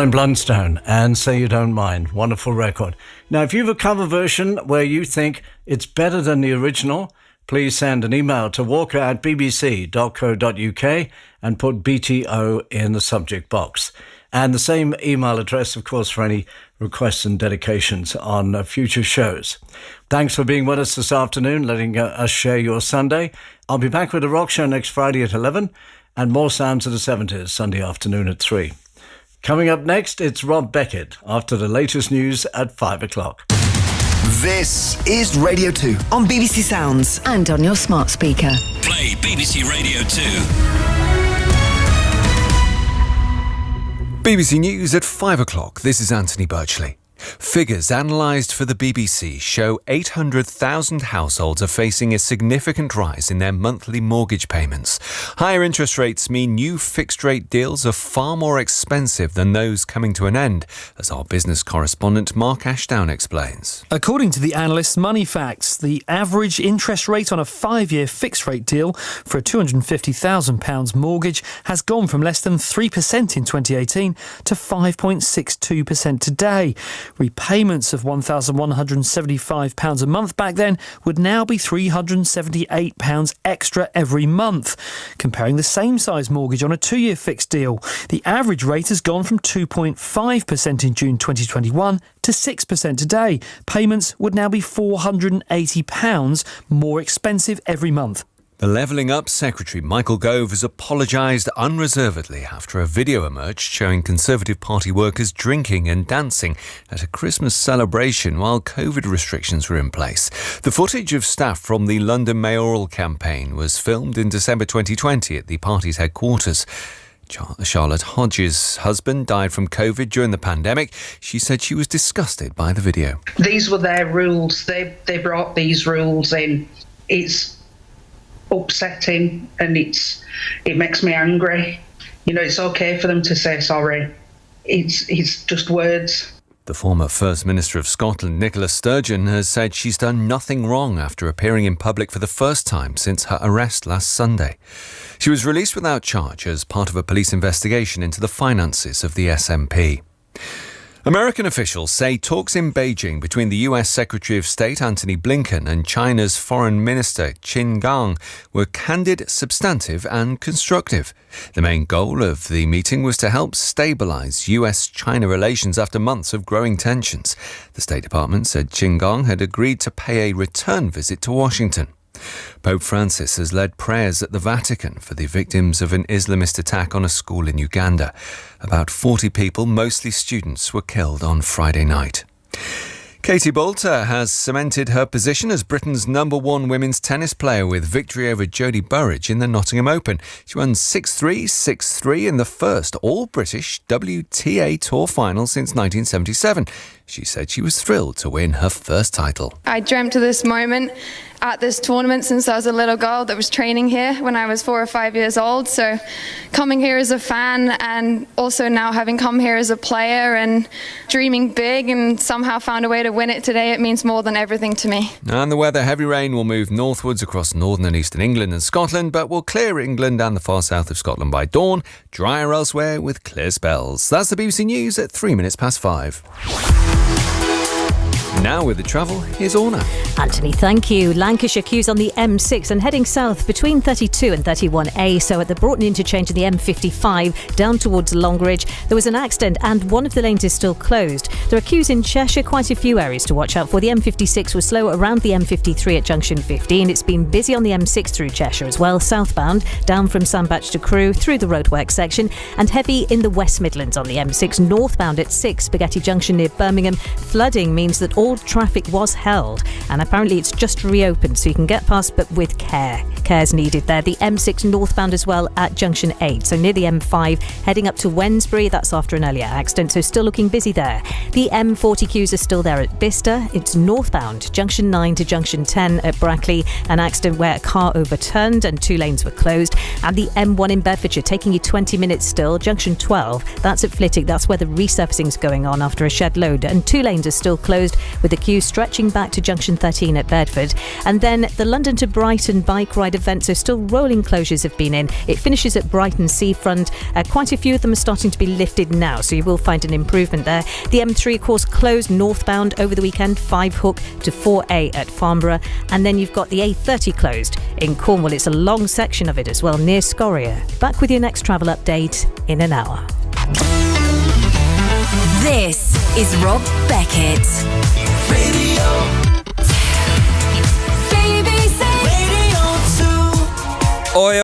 Colin Blunstone and Say You Don't Mind. Wonderful record. Now, if you have a cover version where you think it's better than the original, please send an email to walker@bbc.co.uk and put BTO in the subject box. And the same email address, of course, for any requests and dedications on future shows. Thanks for being with us this afternoon, letting us share your Sunday. I'll be back with the Rock Show next Friday at 11 and more Sounds of the 70s Sunday afternoon at 3. Coming up next, it's Rob Beckett after the latest news at 5 o'clock. This is Radio 2 on BBC Sounds and on your smart speaker. Play BBC Radio 2. BBC News at 5 o'clock. This is Anthony Birchley. Figures analysed for the BBC show 800,000 households are facing a significant rise in their monthly mortgage payments. Higher interest rates mean new fixed-rate deals are far more expensive than those coming to an end, as our business correspondent Mark Ashdown explains. According to the analyst's Money Facts, the average interest rate on a 5-year fixed-rate deal for a £250,000 mortgage has gone from less than 3% in 2018 to 5.62% today. Repayments of £1,175 a month back then would now be £378 extra every month. Comparing the same size mortgage on a 2-year fixed deal, the average rate has gone from 2.5% in June 2021 to 6% today. Payments would now be £480 more expensive every month. The Levelling Up Secretary Michael Gove has apologised unreservedly after a video emerged showing Conservative Party workers drinking and dancing at a Christmas celebration while COVID restrictions were in place. The footage of staff from the London mayoral campaign was filmed in December 2020 at the party's headquarters. Charlotte Hodges' husband died from COVID during the pandemic. She said she was disgusted by the video. These were their rules. They brought these rules in. It's upsetting and it makes me angry. You know, it's okay for them to say sorry. It's just words. The former First Minister of Scotland, Nicola Sturgeon, has said she's done nothing wrong after appearing in public for the first time since her arrest last Sunday. She was released without charge as part of a police investigation into the finances of the SNP. American officials say talks in Beijing between the US Secretary of State Antony Blinken and China's Foreign Minister Qin Gang were candid, substantive and constructive. The main goal of the meeting was to help stabilise US-China relations after months of growing tensions. The State Department said Qin Gang had agreed to pay a return visit to Washington. Pope Francis has led prayers at the Vatican for the victims of an Islamist attack on a school in Uganda. About 40 people, mostly students, were killed on Friday night. Katie Boulter has cemented her position as Britain's #1 women's tennis player with victory over Jodie Burrage in the Nottingham Open. She won 6-3, 6-3 in the first all-British WTA Tour final since 1977. She said she was thrilled to win her first title. I dreamt of this moment at this tournament since I was a little girl that was training here when I was 4 or 5 years old. So coming here as a fan and also now having come here as a player and dreaming big and somehow found a way to win it today, it means more than everything to me. And the weather, heavy rain will move northwards across northern and eastern England and Scotland, but will clear England and the far south of Scotland by dawn. Drier elsewhere with clear spells. That's the BBC News at 5:03. Now with the travel, here's Orna. Anthony, thank you. Lancashire queues on the M6 and heading south between 32 and 31A. So at the Broughton interchange in the M55 down towards Longridge, there was an accident and one of the lanes is still closed. There are queues in Cheshire, quite a few areas to watch out for. The M56 was slow around the M53 at junction 15. It's been busy on the M6 through Cheshire as well, southbound, down from Sandbach to Crewe through the roadworks section, and heavy in the West Midlands on the M6 northbound at 6 Spaghetti Junction near Birmingham. Flooding means that all traffic was held and apparently it's just reopened so you can get past but with care. Care's needed there. The M6 northbound as well at junction 8, so near the M5 heading up to Wednesbury. That's after an earlier accident, so still looking busy there. The M40 queues are still there at Bicester. It's northbound junction 9 to junction 10 at Brackley, an accident where a car overturned and 2 lanes were closed. And the M1 in Bedfordshire taking you 20 minutes still, junction 12, that's at Flitwick. That's where the resurfacing's going on after a shed load, and 2 lanes are still closed with the queue stretching back to junction 13 at Bedford. And then the London to Brighton bike ride event, so still rolling closures have been in. It finishes at Brighton Seafront. Quite a few of them are starting to be lifted now, so you will find an improvement there. The M3, of course, closed northbound over the weekend, 5 Hook to 4A at Farnborough. And then you've got the A30 closed in Cornwall. It's a long section of it as well, near Scoria. Back with your next travel update in an hour. This is Rob Beckett. Radio. BBC. Radio 2. Oil.